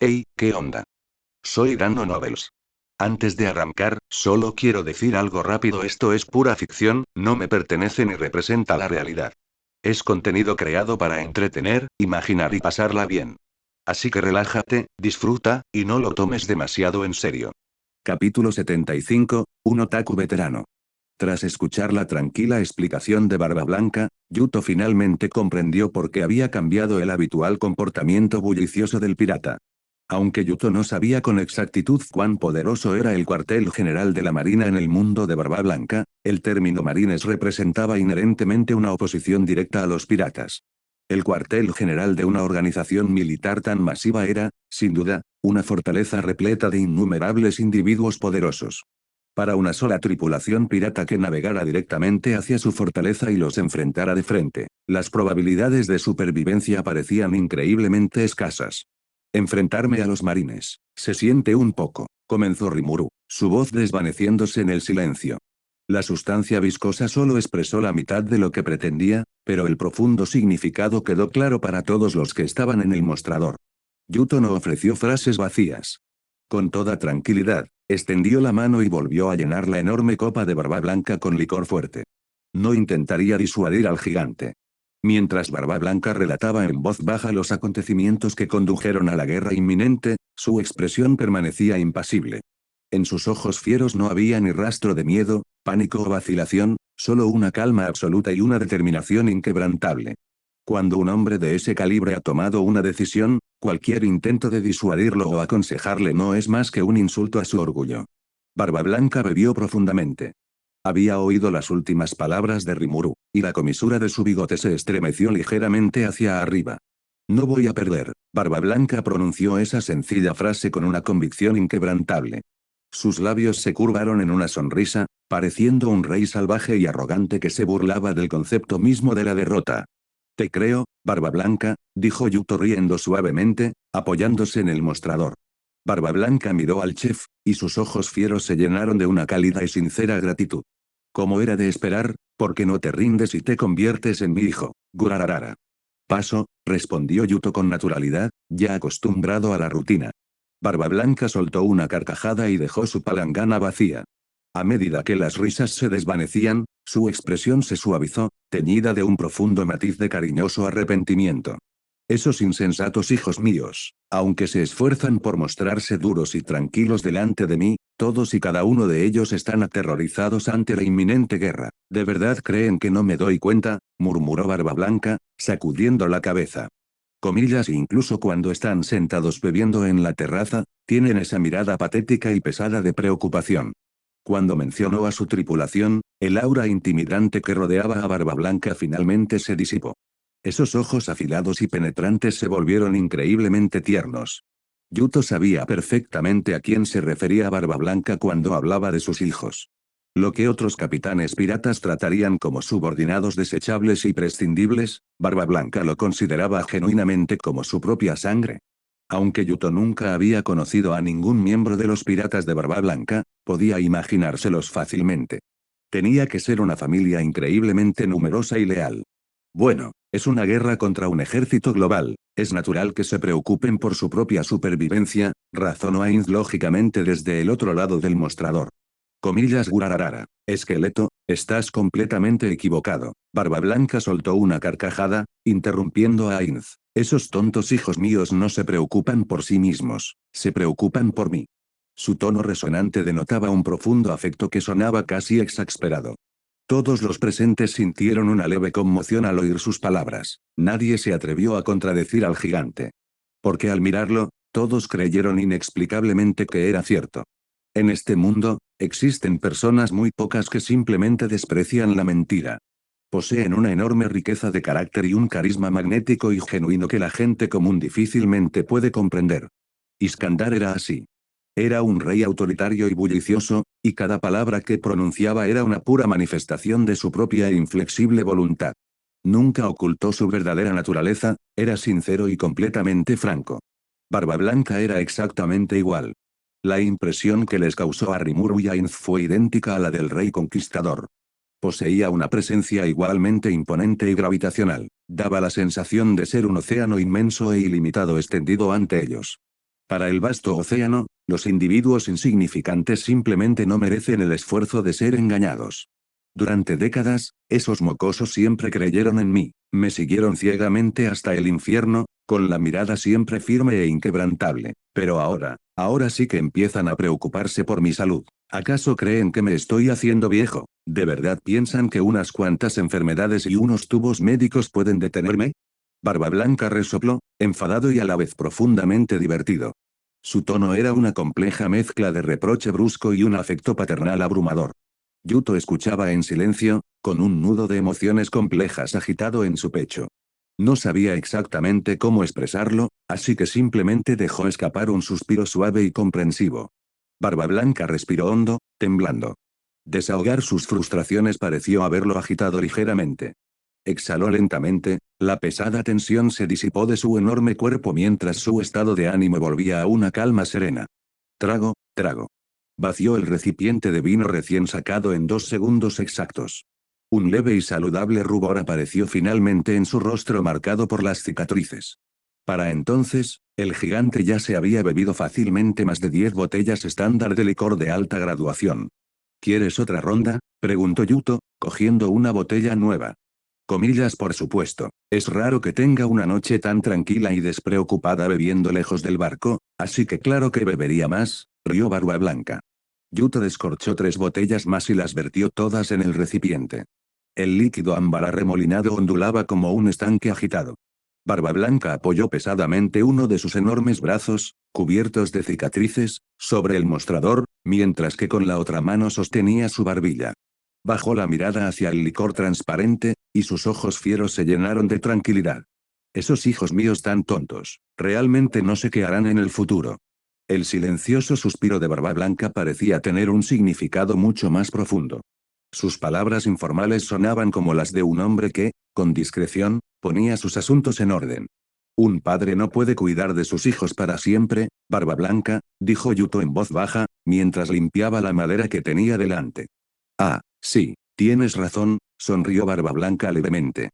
Hey, ¿qué onda? Soy Dando Novels. Antes de arrancar, solo quiero decir algo rápido: esto es pura ficción, no me pertenece ni representa la realidad. Es contenido creado para entretener, imaginar y pasarla bien. Así que relájate, disfruta, y no lo tomes demasiado en serio. Capítulo 75, un otaku veterano. Tras escuchar la tranquila explicación de Barba Blanca, Yuto finalmente comprendió por qué había cambiado el habitual comportamiento bullicioso del pirata. Aunque Yuto no sabía con exactitud cuán poderoso era el cuartel general de la Marina en el mundo de Barba Blanca, el término marines representaba inherentemente una oposición directa a los piratas. El cuartel general de una organización militar tan masiva era, sin duda, una fortaleza repleta de innumerables individuos poderosos. Para una sola tripulación pirata que navegara directamente hacia su fortaleza y los enfrentara de frente, las probabilidades de supervivencia parecían increíblemente escasas. Enfrentarme a los marines, se siente un poco, comenzó Rimuru, su voz desvaneciéndose en el silencio. La sustancia viscosa solo expresó la mitad de lo que pretendía, pero el profundo significado quedó claro para todos los que estaban en el mostrador. Yuto no ofreció frases vacías. Con toda tranquilidad, extendió la mano y volvió a llenar la enorme copa de Barba Blanca con licor fuerte. No intentaría disuadir al gigante. Mientras Barba Blanca relataba en voz baja los acontecimientos que condujeron a la guerra inminente, su expresión permanecía impasible. En sus ojos fieros no había ni rastro de miedo, pánico o vacilación, solo una calma absoluta y una determinación inquebrantable. Cuando un hombre de ese calibre ha tomado una decisión, cualquier intento de disuadirlo o aconsejarle no es más que un insulto a su orgullo. Barba Blanca bebió profundamente. Había oído las últimas palabras de Rimuru, y la comisura de su bigote se estremeció ligeramente hacia arriba. No voy a perder. Barba Blanca pronunció esa sencilla frase con una convicción inquebrantable. Sus labios se curvaron en una sonrisa, pareciendo un rey salvaje y arrogante que se burlaba del concepto mismo de la derrota. Te creo, Barba Blanca, dijo Yuto riendo suavemente, apoyándose en el mostrador. Barba Blanca miró al chef, y sus ojos fieros se llenaron de una cálida y sincera gratitud. Como era de esperar, ¿por qué no te rindes y te conviertes en mi hijo, Gurararara? Paso, respondió Yuto con naturalidad, ya acostumbrado a la rutina. Barba Blanca soltó una carcajada y dejó su palangana vacía. A medida que las risas se desvanecían, su expresión se suavizó, teñida de un profundo matiz de cariñoso arrepentimiento. Esos insensatos hijos míos, aunque se esfuerzan por mostrarse duros y tranquilos delante de mí, todos y cada uno de ellos están aterrorizados ante la inminente guerra. ¿De verdad creen que no me doy cuenta?, murmuró Barba Blanca, sacudiendo la cabeza. Comillas, incluso cuando están sentados bebiendo en la terraza, tienen esa mirada patética y pesada de preocupación. Cuando mencionó a su tripulación, el aura intimidante que rodeaba a Barba Blanca finalmente se disipó. Esos ojos afilados y penetrantes se volvieron increíblemente tiernos. Yuto sabía perfectamente a quién se refería Barba Blanca cuando hablaba de sus hijos. Lo que otros capitanes piratas tratarían como subordinados desechables y prescindibles, Barba Blanca lo consideraba genuinamente como su propia sangre. Aunque Yuto nunca había conocido a ningún miembro de los piratas de Barba Blanca, podía imaginárselos fácilmente. Tenía que ser una familia increíblemente numerosa y leal. Bueno, es una guerra contra un ejército global, es natural que se preocupen por su propia supervivencia, razonó Ainz lógicamente desde el otro lado del mostrador. Comillas, Gurararara. Esqueleto, estás completamente equivocado. Barba Blanca soltó una carcajada, interrumpiendo a Ainz. Esos tontos hijos míos no se preocupan por sí mismos, se preocupan por mí. Su tono resonante denotaba un profundo afecto que sonaba casi exasperado. Todos los presentes sintieron una leve conmoción al oír sus palabras. Nadie se atrevió a contradecir al gigante. Porque al mirarlo, todos creyeron inexplicablemente que era cierto. En este mundo, existen personas muy pocas que simplemente desprecian la mentira. Poseen una enorme riqueza de carácter y un carisma magnético y genuino que la gente común difícilmente puede comprender. Iskandar era así. Era un rey autoritario y bullicioso, y cada palabra que pronunciaba era una pura manifestación de su propia e inflexible voluntad. Nunca ocultó su verdadera naturaleza, era sincero y completamente franco. Barba Blanca era exactamente igual. La impresión que les causó a Rimuru y Ainz fue idéntica a la del rey conquistador. Poseía una presencia igualmente imponente y gravitacional, daba la sensación de ser un océano inmenso e ilimitado extendido ante ellos. Para el vasto océano, los individuos insignificantes simplemente no merecen el esfuerzo de ser engañados. Durante décadas, esos mocosos siempre creyeron en mí, me siguieron ciegamente hasta el infierno, con la mirada siempre firme e inquebrantable. Pero ahora sí que empiezan a preocuparse por mi salud. ¿Acaso creen que me estoy haciendo viejo? ¿De verdad piensan que unas cuantas enfermedades y unos tubos médicos pueden detenerme? Barba Blanca resopló, enfadado y a la vez profundamente divertido. Su tono era una compleja mezcla de reproche brusco y un afecto paternal abrumador. Yuto escuchaba en silencio, con un nudo de emociones complejas agitado en su pecho. No sabía exactamente cómo expresarlo, así que simplemente dejó escapar un suspiro suave y comprensivo. Barba Blanca respiró hondo, temblando. Desahogar sus frustraciones pareció haberlo agitado ligeramente. Exhaló lentamente, la pesada tensión se disipó de su enorme cuerpo mientras su estado de ánimo volvía a una calma serena. Trago, trago. Vació el recipiente de vino recién sacado en 2 segundos exactos. Un leve y saludable rubor apareció finalmente en su rostro marcado por las cicatrices. Para entonces, el gigante ya se había bebido fácilmente más de 10 botellas estándar de licor de alta graduación. ¿Quieres otra ronda?, preguntó Yuto, cogiendo una botella nueva. Comillas, por supuesto. Es raro que tenga una noche tan tranquila y despreocupada bebiendo lejos del barco, así que claro que bebería más, rió Barba Blanca. Yuto descorchó 3 botellas más y las vertió todas en el recipiente. El líquido ámbar arremolinado ondulaba como un estanque agitado. Barba Blanca apoyó pesadamente uno de sus enormes brazos, cubiertos de cicatrices, sobre el mostrador, mientras que con la otra mano sostenía su barbilla. Bajó la mirada hacia el licor transparente, y sus ojos fieros se llenaron de tranquilidad. Esos hijos míos tan tontos, realmente no sé qué harán en el futuro. El silencioso suspiro de Barba Blanca parecía tener un significado mucho más profundo. Sus palabras informales sonaban como las de un hombre que, con discreción, ponía sus asuntos en orden. Un padre no puede cuidar de sus hijos para siempre, Barba Blanca, dijo Yuto en voz baja, mientras limpiaba la madera que tenía delante. Ah, sí, tienes razón, sonrió Barba Blanca levemente.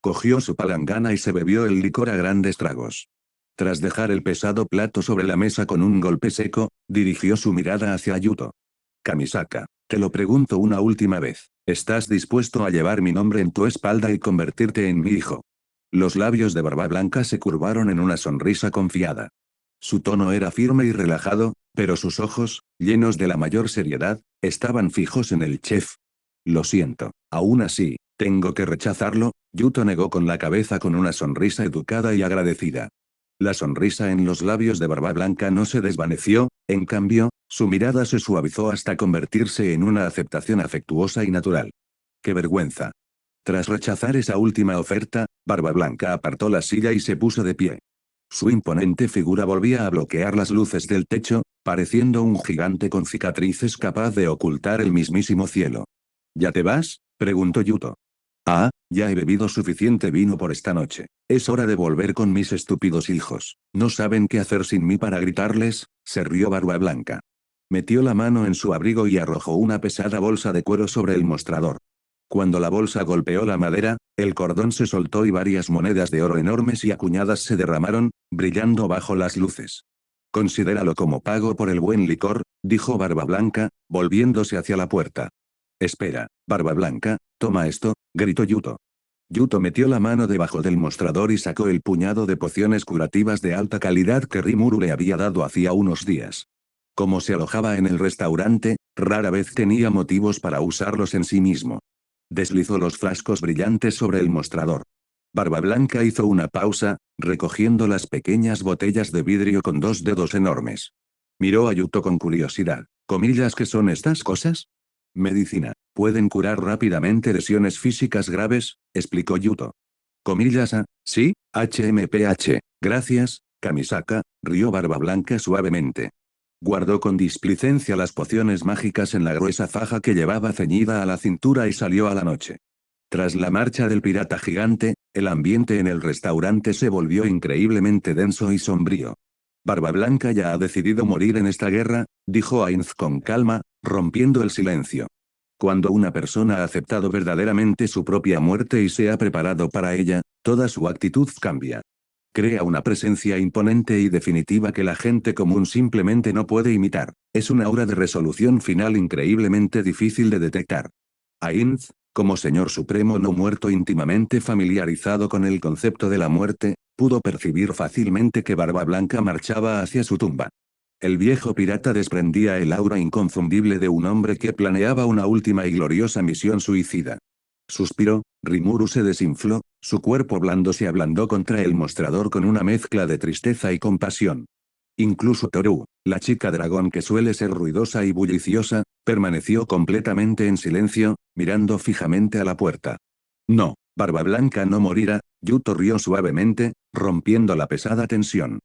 Cogió su palangana y se bebió el licor a grandes tragos. Tras dejar el pesado plato sobre la mesa con un golpe seco, dirigió su mirada hacia Yuto. Kamisaka, te lo pregunto una última vez, ¿estás dispuesto a llevar mi nombre en tu espalda y convertirte en mi hijo? Los labios de Barba Blanca se curvaron en una sonrisa confiada. Su tono era firme y relajado, pero sus ojos, llenos de la mayor seriedad, estaban fijos en el chef. Lo siento, aún así, tengo que rechazarlo, Yuto negó con la cabeza con una sonrisa educada y agradecida. La sonrisa en los labios de Barba Blanca no se desvaneció, en cambio, su mirada se suavizó hasta convertirse en una aceptación afectuosa y natural. ¡Qué vergüenza! Tras rechazar esa última oferta, Barba Blanca apartó la silla y se puso de pie. Su imponente figura volvía a bloquear las luces del techo, pareciendo un gigante con cicatrices capaz de ocultar el mismísimo cielo. ¿Ya te vas?, preguntó Yuto. Ah, ya he bebido suficiente vino por esta noche. Es hora de volver con mis estúpidos hijos. ¿No saben qué hacer sin mí para gritarles?, se rió Barba Blanca. Metió la mano en su abrigo y arrojó una pesada bolsa de cuero sobre el mostrador. Cuando la bolsa golpeó la madera, el cordón se soltó y varias monedas de oro enormes y acuñadas se derramaron, brillando bajo las luces. Considéralo como pago por el buen licor, dijo Barba Blanca, volviéndose hacia la puerta. Espera, Barba Blanca, toma esto, gritó Yuto. Yuto metió la mano debajo del mostrador y sacó el puñado de pociones curativas de alta calidad que Rimuru le había dado hacía unos días. Como se alojaba en el restaurante, rara vez tenía motivos para usarlos en sí mismo. Deslizó los frascos brillantes sobre el mostrador. Barba Blanca hizo una pausa, recogiendo las pequeñas botellas de vidrio con 2 dedos enormes. Miró a Yuto con curiosidad. ¿Comillas qué son estas cosas? Medicina. Pueden curar rápidamente lesiones físicas graves, explicó Yuto. Comillas sí, HMPH. Gracias, Kamisaka, rió Barba Blanca suavemente. Guardó con displicencia las pociones mágicas en la gruesa faja que llevaba ceñida a la cintura y salió a la noche. Tras la marcha del pirata gigante, el ambiente en el restaurante se volvió increíblemente denso y sombrío. Barba Blanca ya ha decidido morir en esta guerra, dijo Ainz con calma, rompiendo el silencio. Cuando una persona ha aceptado verdaderamente su propia muerte y se ha preparado para ella, toda su actitud cambia. Crea una presencia imponente y definitiva que la gente común simplemente no puede imitar. Es una aura de resolución final increíblemente difícil de detectar. Ainz, como Señor Supremo no muerto íntimamente familiarizado con el concepto de la muerte, pudo percibir fácilmente que Barba Blanca marchaba hacia su tumba. El viejo pirata desprendía el aura inconfundible de un hombre que planeaba una última y gloriosa misión suicida. Suspiró, Rimuru se desinfló, su cuerpo blando se ablandó contra el mostrador con una mezcla de tristeza y compasión. Incluso Toru, la chica dragón que suele ser ruidosa y bulliciosa, permaneció completamente en silencio, mirando fijamente a la puerta. No, Barba Blanca no morirá, Yuto rió suavemente, rompiendo la pesada tensión.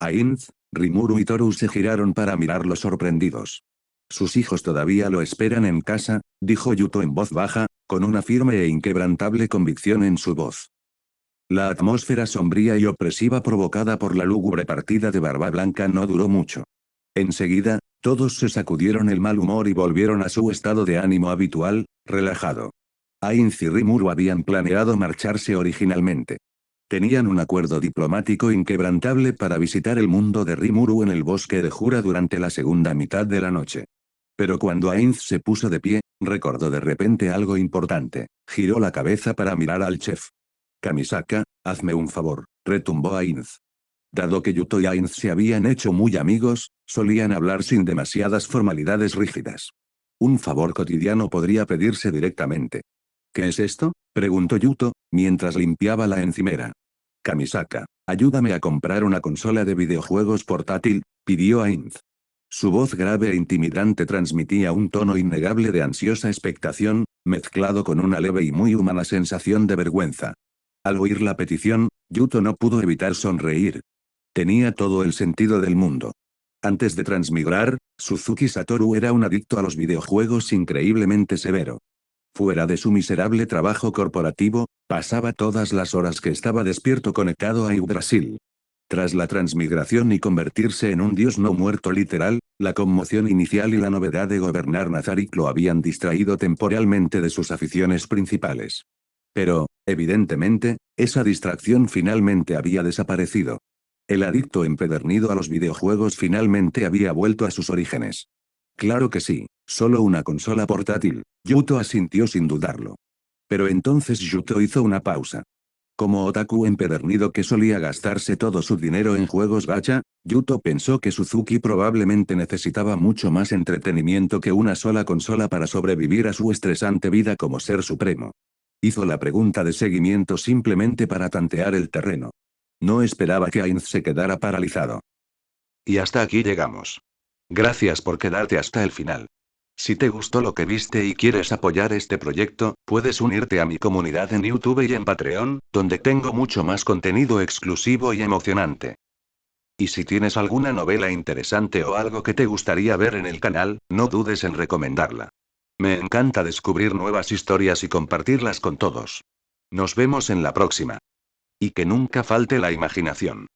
Ainz, Rimuru y Toru se giraron para mirarlo sorprendidos. Sus hijos todavía lo esperan en casa, dijo Yuto en voz baja, con una firme e inquebrantable convicción en su voz. La atmósfera sombría y opresiva provocada por la lúgubre partida de Barba Blanca no duró mucho. Enseguida, todos se sacudieron el mal humor y volvieron a su estado de ánimo habitual, relajado. Ainz y Rimuru habían planeado marcharse originalmente. Tenían un acuerdo diplomático inquebrantable para visitar el mundo de Rimuru en el bosque de Jura durante la segunda mitad de la noche. Pero cuando Ainz se puso de pie, recordó de repente algo importante. Giró la cabeza para mirar al chef. Kamisaka, hazme un favor, retumbó Ainz. Dado que Yuto y Ainz se habían hecho muy amigos, solían hablar sin demasiadas formalidades rígidas. Un favor cotidiano podría pedirse directamente. ¿Qué es esto?, preguntó Yuto, mientras limpiaba la encimera. Kamisaka, ayúdame a comprar una consola de videojuegos portátil, pidió Ainz. Su voz grave e intimidante transmitía un tono innegable de ansiosa expectación, mezclado con una leve y muy humana sensación de vergüenza. Al oír la petición, Yuto no pudo evitar sonreír. Tenía todo el sentido del mundo. Antes de transmigrar, Suzuki Satoru era un adicto a los videojuegos increíblemente severo. Fuera de su miserable trabajo corporativo, pasaba todas las horas que estaba despierto conectado a Yggdrasil. Tras la transmigración y convertirse en un dios no muerto literal, la conmoción inicial y la novedad de gobernar Nazarik lo habían distraído temporalmente de sus aficiones principales. Pero, evidentemente, esa distracción finalmente había desaparecido. El adicto empedernido a los videojuegos finalmente había vuelto a sus orígenes. Claro que sí, solo una consola portátil, Yuto asintió sin dudarlo. Pero entonces Yuto hizo una pausa. Como otaku empedernido que solía gastarse todo su dinero en juegos gacha, Yuto pensó que Suzuki probablemente necesitaba mucho más entretenimiento que una sola consola para sobrevivir a su estresante vida como ser supremo. Hizo la pregunta de seguimiento simplemente para tantear el terreno. No esperaba que Ainz se quedara paralizado. Y hasta aquí llegamos. Gracias por quedarte hasta el final. Si te gustó lo que viste y quieres apoyar este proyecto, puedes unirte a mi comunidad en YouTube y en Patreon, donde tengo mucho más contenido exclusivo y emocionante. Y si tienes alguna novela interesante o algo que te gustaría ver en el canal, no dudes en recomendarla. Me encanta descubrir nuevas historias y compartirlas con todos. Nos vemos en la próxima. Y que nunca falte la imaginación.